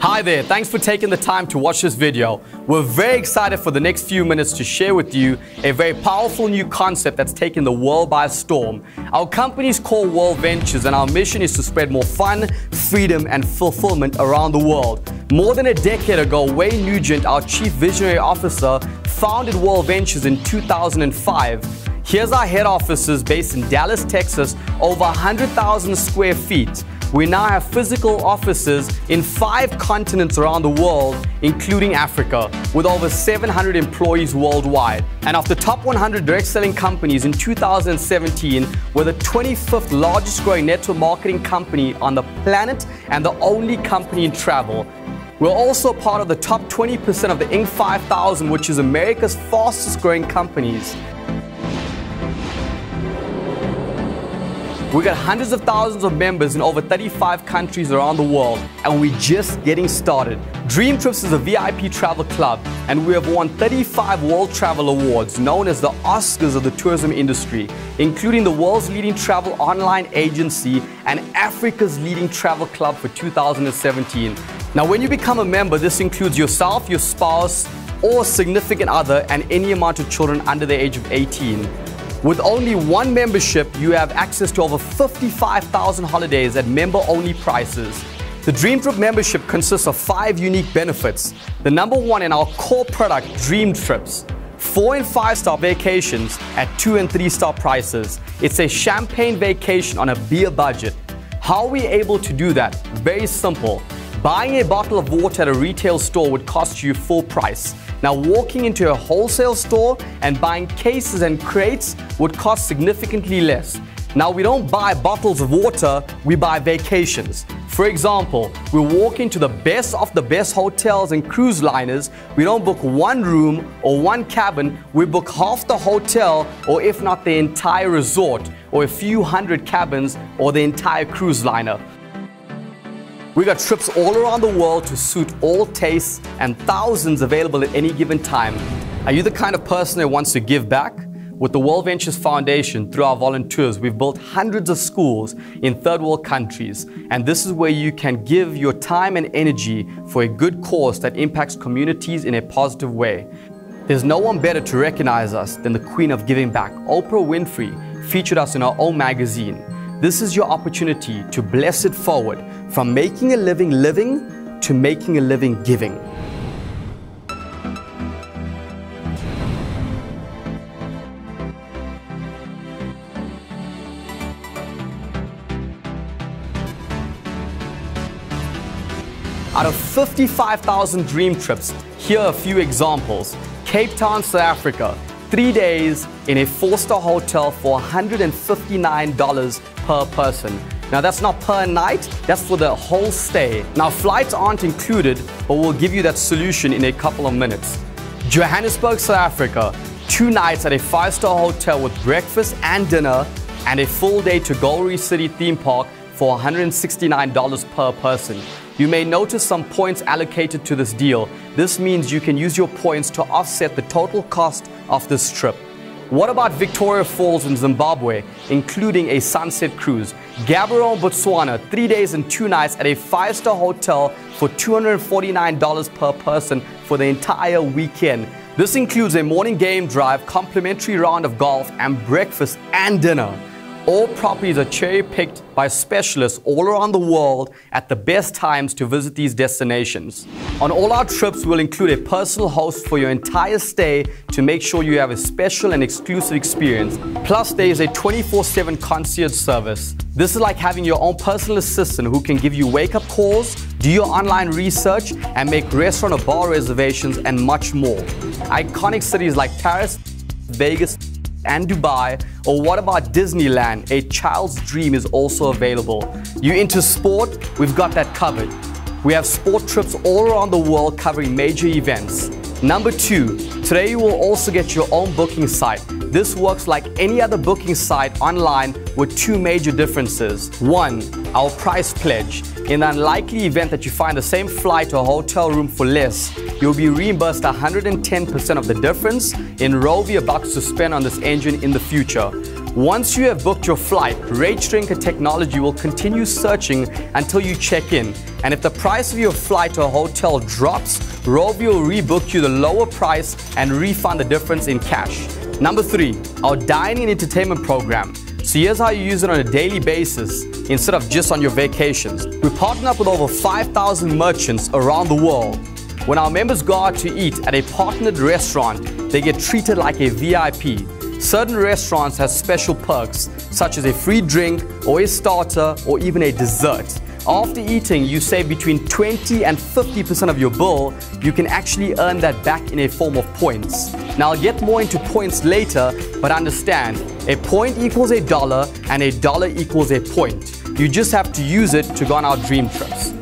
Hi there, thanks for taking the time to watch this video. We're very excited for the next few minutes to share with you a very powerful new concept that's taken the world by storm. Our company is called WONT Ventures, and our mission is to spread more fun, freedom and fulfillment around the world. More than a decade ago, Wayne Nugent, our Chief Visionary Officer, founded WONT Ventures in 2005. Here's our head offices based in Dallas, Texas, over 100,000 square feet. We now have physical offices in 5 continents around the world, including Africa, with over 700 employees worldwide. And of the top 100 direct selling companies in 2017, we're the 25th largest growing network marketing company on the planet and the only company in travel. We're also part of the top 20% of the Inc. 5000, which is America's fastest growing companies. We got hundreds of thousands of members in over 35 countries around the world, and we're just getting started. Dreamtrips is a VIP travel club, and we have won 35 World Travel Awards, known as the Oscars of the tourism industry, including the world's leading travel online agency and Africa's leading travel club for 2017. Now, when you become a member, this includes yourself, your spouse, or significant other, and any amount of children under the age of 18. With only one membership, you have access to over 55,000 holidays at member-only prices. The Dreamtrip membership consists of 5 unique benefits. The number one in our core product, Dreamtrips. 4- and 5-star vacations at 2- and 3-star prices. It's a champagne vacation on a beer budget. How are we able to do that? Very simple. Buying a bottle of water at a retail store would cost you full price. Now, walking into a wholesale store and buying cases and crates would cost significantly less. Now, we don't buy bottles of water, we buy vacations. For example, we walk into the best of the best hotels and cruise liners. We don't book one room or one cabin, we book half the hotel, or if not the entire resort, or a few hundred cabins, or the entire cruise liner. We got trips all around the world to suit all tastes and thousands available at any given time. Are you the kind of person that wants to give back? With the WONT Ventures Foundation, through our volunteers, we've built hundreds of schools in third world countries. And this is where you can give your time and energy for a good cause that impacts communities in a positive way. There's no one better to recognize us than the Queen of Giving Back. Oprah Winfrey featured us in her own magazine. This is your opportunity to bless it forward, from making a living living to making a living giving. Out of 55,000 dream trips, here are a few examples. Cape Town, South Africa, 3 days in a 4-star hotel for $159 per person. Now, that's not per night, that's for the whole stay. Now, flights aren't included, but we'll give you that solution in a couple of minutes. Johannesburg, South Africa, 2 nights at a 5-star hotel with breakfast and dinner, and a full day to Gold City theme park for $169 per person. You may notice some points allocated to this deal. This means you can use your points to offset the total cost of this trip. What about Victoria Falls in Zimbabwe, including a sunset cruise? Gaborone, Botswana, 3 days and 2 nights at a 5-star hotel for $249 per person for the entire weekend. This includes a morning game drive, complimentary round of golf, and breakfast and dinner. All properties are cherry-picked by specialists all around the world at the best times to visit these destinations. On all our trips, we'll include a personal host for your entire stay to make sure you have a special and exclusive experience. Plus, there is a 24/7 concierge service. This is like having your own personal assistant who can give you wake-up calls, do your online research, and make restaurant or bar reservations, and much more. Iconic cities like Paris, Vegas, and Dubai, or what about Disneyland? A child's dream is also available. You into sport? We've got that covered. We have sport trips all around the world covering major events. Number 2, today you will also get your own booking site. This works like any other booking site online with 2 major differences. 1, our price pledge. In the unlikely event that you find the same flight or hotel room for less, you'll be reimbursed 110% of the difference in Rovia bucks to spend on this engine in the future. Once you have booked your flight, RateStrinker technology will continue searching until you check in. And if the price of your flight to a hotel drops, Rovia will rebook you the lower price and refund the difference in cash. Number 3, our dining and entertainment program. So here's how you use it on a daily basis instead of just on your vacations. We partner up with over 5,000 merchants around the world. When our members go out to eat at a partnered restaurant, they get treated like a VIP. Certain restaurants have special perks, such as a free drink or a starter or even a dessert. After eating, you save between 20 and 50% of your bill. You can actually earn that back in a form of points. Now, I'll get more into points later, but understand, a point equals a dollar and a dollar equals a point. You just have to use it to go on our dream trips.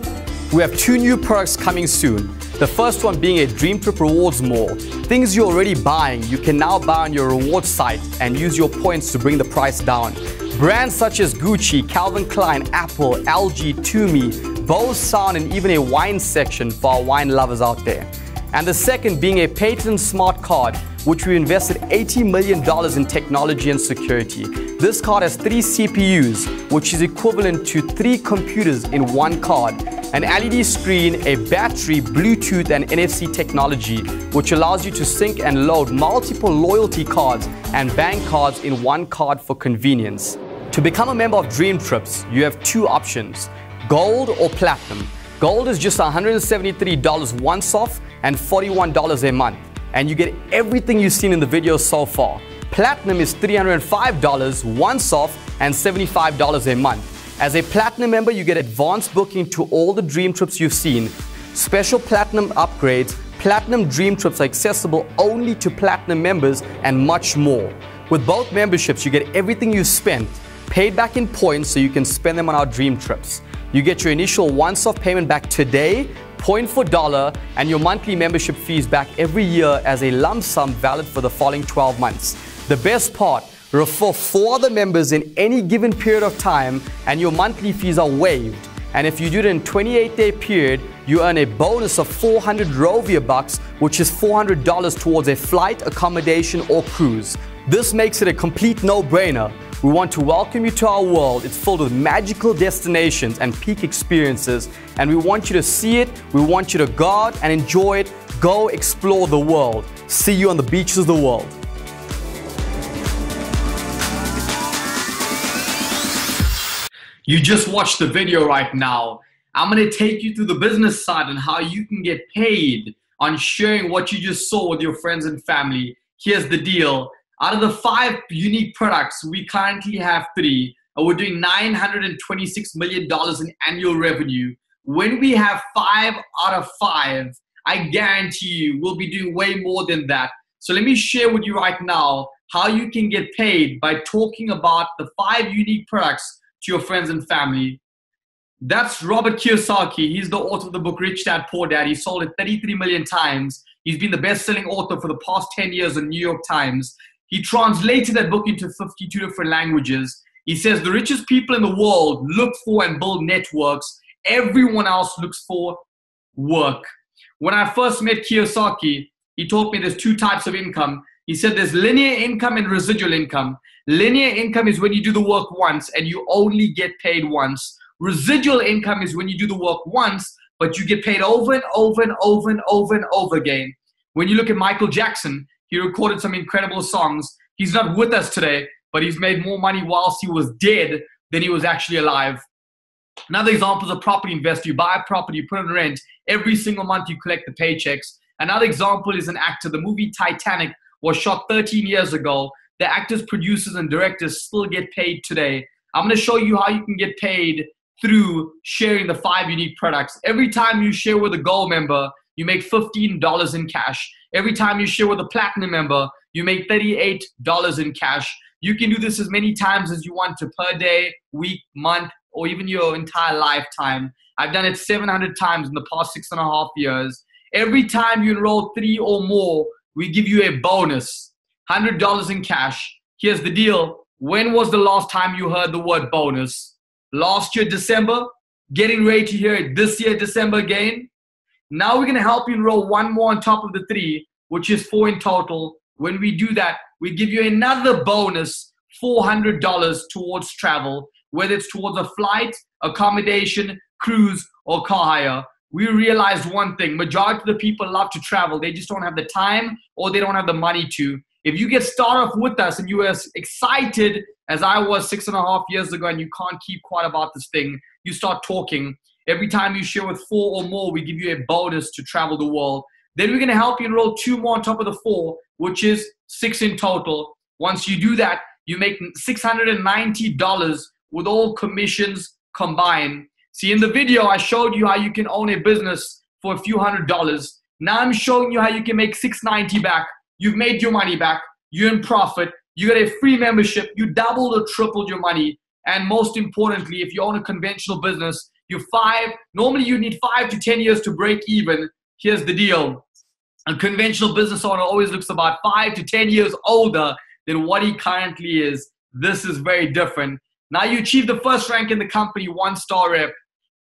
We have 2 new products coming soon. The first one being a Dream Trip Rewards Mall. Things you're already buying, you can now buy on your reward site and use your points to bring the price down. Brands such as Gucci, Calvin Klein, Apple, LG, Tumi, Bose Sound, and even a wine section for our wine lovers out there. And the second being a patent smart card, which we invested $80 million in technology and security. This card has 3 CPUs, which is equivalent to 3 computers in one card, an LED screen, a battery, Bluetooth, and NFC technology, which allows you to sync and load multiple loyalty cards and bank cards in one card for convenience. To become a member of Dream Trips, you have 2 options, Gold or Platinum. Gold is just $173 once off and $41 a month, and you get everything you've seen in the video so far. Platinum is $305 once off and $75 a month. As a Platinum member, you get advanced booking to all the Dream Trips you've seen, special Platinum upgrades, Platinum Dream Trips are accessible only to Platinum members, and much more. With both memberships, you get everything you spent paid back in points so you can spend them on our Dream Trips. You get your initial once-off payment back today, point for dollar, and your monthly membership fees back every year as a lump sum valid for the following 12 months. The best part, refer 4 other members in any given period of time and your monthly fees are waived. And if you do it in a 28-day period, you earn a bonus of 400 Rovia bucks, which is $400 towards a flight, accommodation, or cruise. This makes it a complete no-brainer. We want to welcome you to our world. It's filled with magical destinations and peak experiences, and we want you to see it. We want you to go out and enjoy it. Go explore the world. See you on the beaches of the world. You just watched the video right now. I'm going to take you through the business side and how you can get paid on sharing what you just saw with your friends and family. Here's the deal. Out of the 5 unique products, we currently have 3, and we're doing $926 million in annual revenue. When we have 5 out of 5, I guarantee you we'll be doing way more than that. So let me share with you right now how you can get paid by talking about the 5 unique products to your friends and family. That's Robert Kiyosaki. He's the author of the book Rich Dad Poor Dad. He sold it 33 million times. He's been the best-selling author for the past 10 years in New York Times. He translated that book into 52 different languages. He says the richest people in the world look for and build networks. Everyone else looks for work. When I first met Kiyosaki, he told me there's 2 types of income. He said there's linear income and residual income. Linear income is when you do the work once and you only get paid once. Residual income is when you do the work once, but you get paid over and over and over and over and over again. When you look at Michael Jackson, he recorded some incredible songs. He's not with us today, but he's made more money whilst he was dead than he was actually alive. Another example is a property investor. You buy a property, you put it on rent. Every single month you collect the paychecks. Another example is an actor. The movie Titanic was shot 13 years ago. The actors, producers, and directors still get paid today. I'm going to show you how you can get paid through sharing the 5 unique products. Every time you share with a Gold member, you make $15 in cash. Every time you share with a Platinum member, you make $38 in cash. You can do this as many times as you want to per day, week, month, or even your entire lifetime. I've done it 700 times in the past 6.5 years. Every time you enroll 3 or more, we give you a bonus, $100 in cash. Here's the deal. When was the last time you heard the word bonus? Last year, December? Getting ready to hear it this year, December again? Now we're going to help you enroll one more on top of the 3, which is 4 in total. When we do that, we give you another bonus, $400 towards travel, whether it's towards a flight, accommodation, cruise, or car hire. We realized one thing: majority of the people love to travel. They just don't have the time, or they don't have the money to. If you get started off with us and you are as excited as I was 6.5 years ago, and you can't keep quiet about this thing, you start talking. Every time you share with 4 or more, we give you a bonus to travel the world. Then we're going to help you enroll 2 more on top of the 4, which is 6 in total. Once you do that, you make $690 with all commissions combined. See, in the video, I showed you how you can own a business for a few $100s. Now I'm showing you how you can make $690 back. You've made your money back. You're in profit. You got a free membership. You doubled or tripled your money. And most importantly, if you own a conventional business, normally you need 5 to 10 years to break even. Here's the deal. A conventional business owner always looks about 5 to 10 years older than what he currently is. This is very different. Now you achieve the first rank in the company, 1-star rep.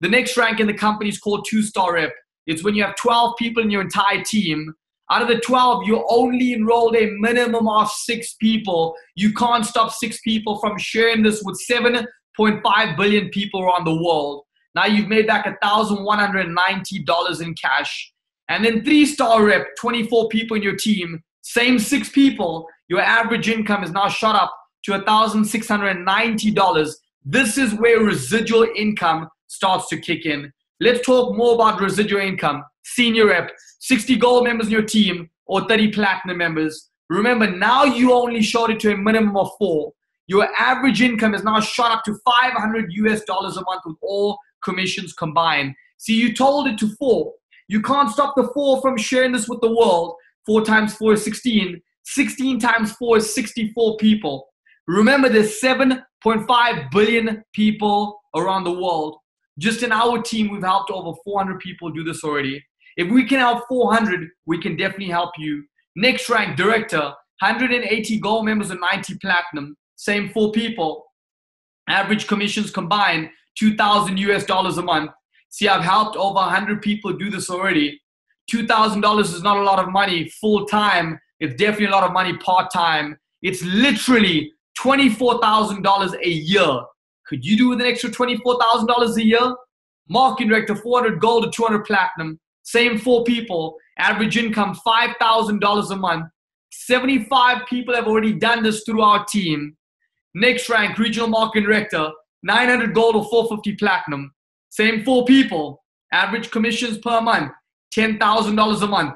The next rank in the company is called 2-star rep. It's when you have 12 people in your entire team. Out of the 12, you only enrolled a minimum of 6 people. You can't stop 6 people from sharing this with 7.5 billion people around the world. Now you've made back $1,190 in cash. And then 3-star rep, 24 people in your team, same 6 people. Your average income is now shot up to $1,690. This is where residual income starts to kick in. Let's talk more about residual income. Senior rep, 60 gold members in your team or 30 platinum members. Remember, now you only showed it to a minimum of 4. Your average income is now shot up to $500 a month with all commissions combined. See, you told it to 4. You can't stop the 4 from sharing this with the world. 4 times 4 is 16. 16 times 4 is 64 people. Remember, there's 7.5 billion people around the world. Just in our team, we've helped over 400 people do this already. If we can help 400, we can definitely help you. Next rank, director, 180 gold members and 90 platinum. Same 4 people. Average commissions combined, $2,000 a month. See, I've helped over 100 people do this already. $2,000 is not a lot of money full time. It's definitely a lot of money part time. It's literally $24,000 a year. Could you do with an extra $24,000 a year? Marketing director, 400 gold to 200 platinum. Same 4 people. Average income, $5,000 a month. 75 people have already done this through our team. Next rank, regional marketing director, 900 gold or 450 platinum. Same 4 people. Average commissions per month, $10,000 a month.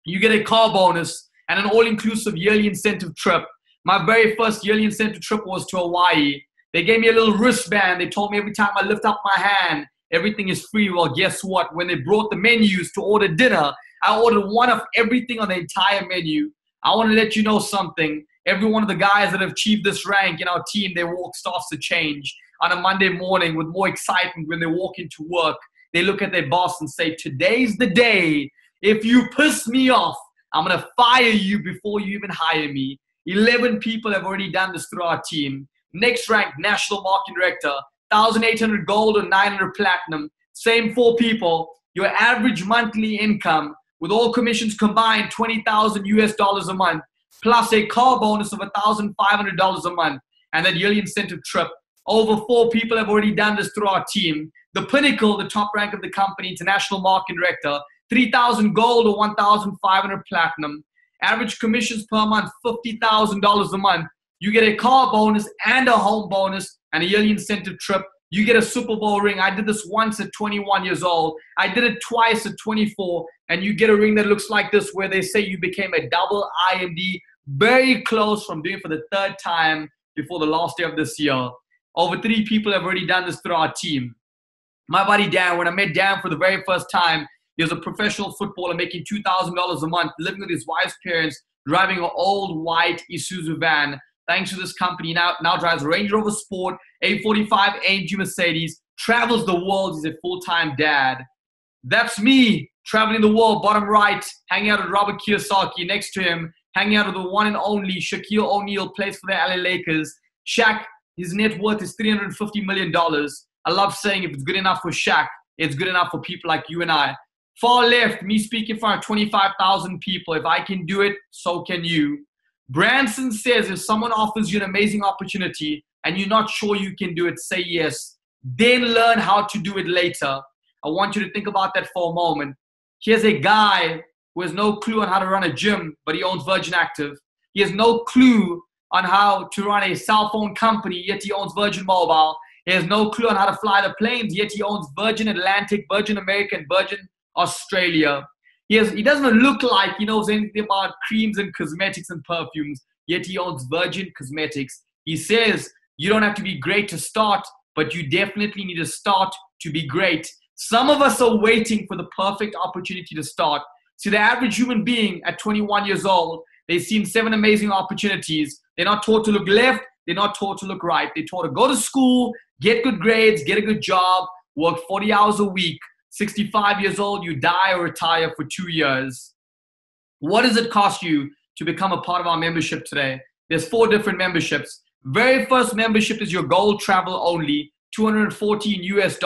You get a car bonus and an all-inclusive yearly incentive trip. My very first yearly incentive trip was to Hawaii. They gave me a little wristband. They told me every time I lift up my hand, everything is free. Well, guess what? When they brought the menus to order dinner, I ordered one of everything on the entire menu. I want to let you know something. Every one of the guys that have achieved this rank in our team, their walk starts to change. On a Monday morning with more excitement when they walk into work, they look at their boss and say, today's the day. If you piss me off, I'm going to fire you before you even hire me. 11 people have already done this through our team. Next rank, national marketing director, 1,800 gold and 900 platinum. Same 4 people. Your average monthly income with all commissions combined, $20,000 a month, plus a car bonus of $1,500 a month, and that yearly incentive trip. Over 4 people have already done this through our team. The pinnacle, the top rank of the company, international marketing director, 3,000 gold or 1,500 platinum. Average commissions per month, $50,000 a month. You get a car bonus and a home bonus and a yearly incentive trip. You get a Super Bowl ring. I did this once at 21 years old. I did it twice at 24. And you get a ring that looks like this where they say you became a double IMD. Very close from doing it for the 3rd time before the last day of this year. Over 3 people have already done this through our team. My buddy Dan, when I met Dan for the very first time, he was a professional footballer making $2,000 a month, living with his wife's parents, driving an old white Isuzu van. Thanks to this company, now drives a Range Rover Sport, A45 AMG Mercedes, travels the world. He's a full-time dad. That's me, traveling the world, bottom right, hanging out with Robert Kiyosaki. Next to him, hanging out with the one and only Shaquille O'Neal, plays for the LA Lakers. Shaq, his net worth is $350 million. I love saying if it's good enough for Shaq, it's good enough for people like you and I. Far left, me speaking in front of 25,000 people. If I can do it, so can you. Branson says if someone offers you an amazing opportunity and you're not sure you can do it, say yes. Then learn how to do it later. I want you to think about that for a moment. Here's a guy who has no clue on how to run a gym, but he owns Virgin Active. He has no clue on how to run a cell phone company, yet he owns Virgin Mobile. He has no clue on how to fly the planes, yet he owns Virgin Atlantic, Virgin American, Virgin Australia. He doesn't look like he knows anything about creams and cosmetics and perfumes, yet he owns Virgin Cosmetics. He says you don't have to be great to start, but you definitely need to start to be great. Some of us are waiting for the perfect opportunity to start. See, the average human being at 21 years old, they've seen 7 amazing opportunities. They're not taught to look left. They're not taught to look right. They're taught to go to school, get good grades, get a good job, work 40 hours a week. 65 years old, you die or retire for 2 years. What does it cost you to become a part of our membership today? There's 4 different memberships. Very first membership is your gold travel only, $214 US.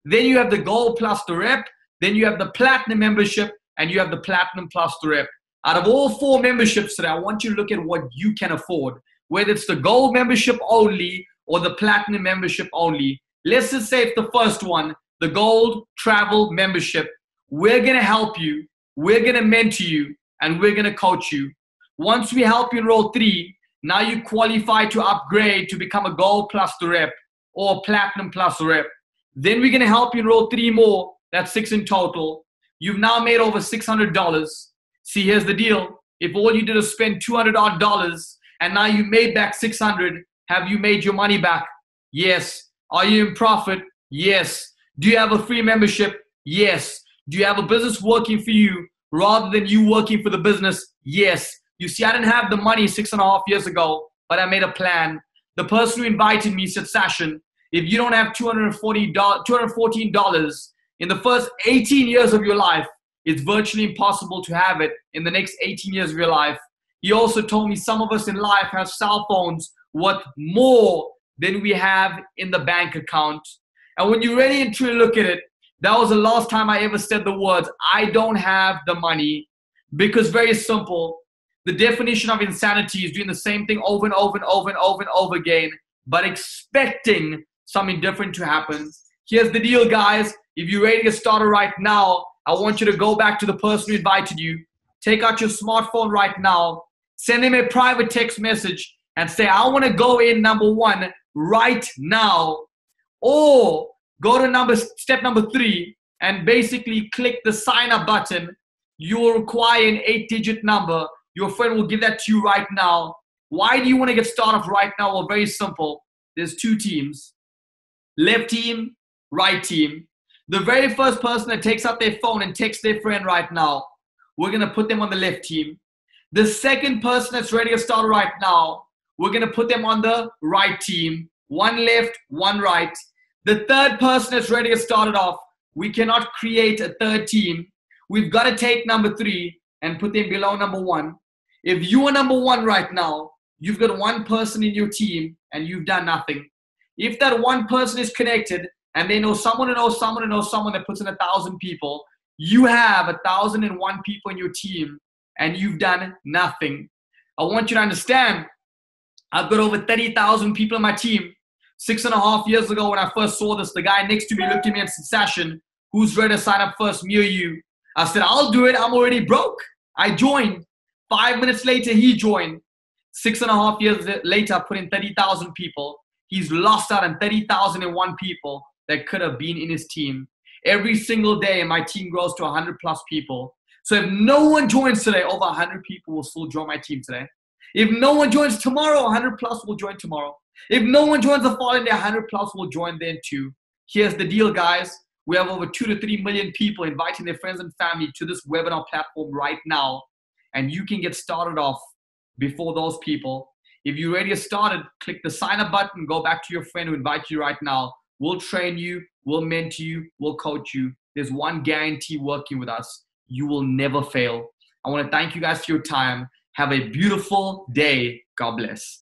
Then you have the gold plus the rep. Then you have the platinum membership, and you have the platinum plus the rep. Out of all 4 memberships today, I want you to look at what you can afford, whether it's the gold membership only or the platinum membership only. Let's just say it's the first one, the gold travel membership. We're going to help you. We're going to mentor you, and we're going to coach you. Once we help you enroll 3, now you qualify to upgrade to become a gold plus the rep or platinum plus the rep. Then we're going to help you enroll 3 more. That's 6 in total. You've now made over $600. See, here's the deal. If all you did is spend $200 odd and now you made back 600, have you made your money back? Yes. Are you in profit? Yes. Do you have a free membership? Yes. Do you have a business working for you rather than you working for the business? Yes. You see, I didn't have the money 6.5 years ago, but I made a plan. The person who invited me said, Sashin, if you don't have $214 in the first 18 years of your life, it's virtually impossible to have it in the next 18 years of your life. He also told me some of us in life have cell phones worth more than we have in the bank account. And when you really and truly look at it, that was the last time I ever said the words, I don't have the money. Because very simple, the definition of insanity is doing the same thing over and over and over and over and over again, but expecting something different to happen. Here's the deal, guys. If you're ready to get started right now, I want you to go back to the person who invited you. Take out your smartphone right now. Send him a private text message and say, I want to go in number 1 right now. Or go to step number 3 and basically click the sign up button. You will require an 8-digit number. Your friend will give that to you right now. Why do you want to get started right now? Well, very simple. There's 2 teams. Left team, right team. The very first person that takes out their phone and texts their friend right now, we're going to put them on the left team. The second person that's ready to start right now, we're going to put them on the right team. 1 left, 1 right. The third person that's ready to start it off, we cannot create a third team. We've got to take number 3 and put them below number 1. If you are number 1 right now, you've got 1 person in your team and you've done nothing. If that 1 person is connected and they know someone who knows someone who knows someone that puts in 1,000 people, you have 1,001 people in your team and you've done nothing. I want you to understand, I've got over 30,000 people in my team. 6.5 years ago when I first saw this, the guy next to me looked at me and said, Sashin, who's ready to sign up first, me or you? I said, I'll do it. I'm already broke. I joined. 5 minutes later, he joined. 6.5 years later, I put in 30,000 people. He's lost out on 30,001 people that could have been in his team. Every single day, my team grows to 100 plus people. So if no one joins today, over 100 people will still join my team today. If no one joins tomorrow, 100 plus will join tomorrow. If no one joins the following day, 100 plus will join then too. Here's the deal, guys. We have over 2 to 3 million people inviting their friends and family to this webinar platform right now. And you can get started off before those people. If you're ready to get started, click the sign up button, go back to your friend who invited you right now. We'll train you, we'll mentor you, we'll coach you. There's one guarantee working with us. You will never fail. I want to thank you guys for your time. Have a beautiful day. God bless.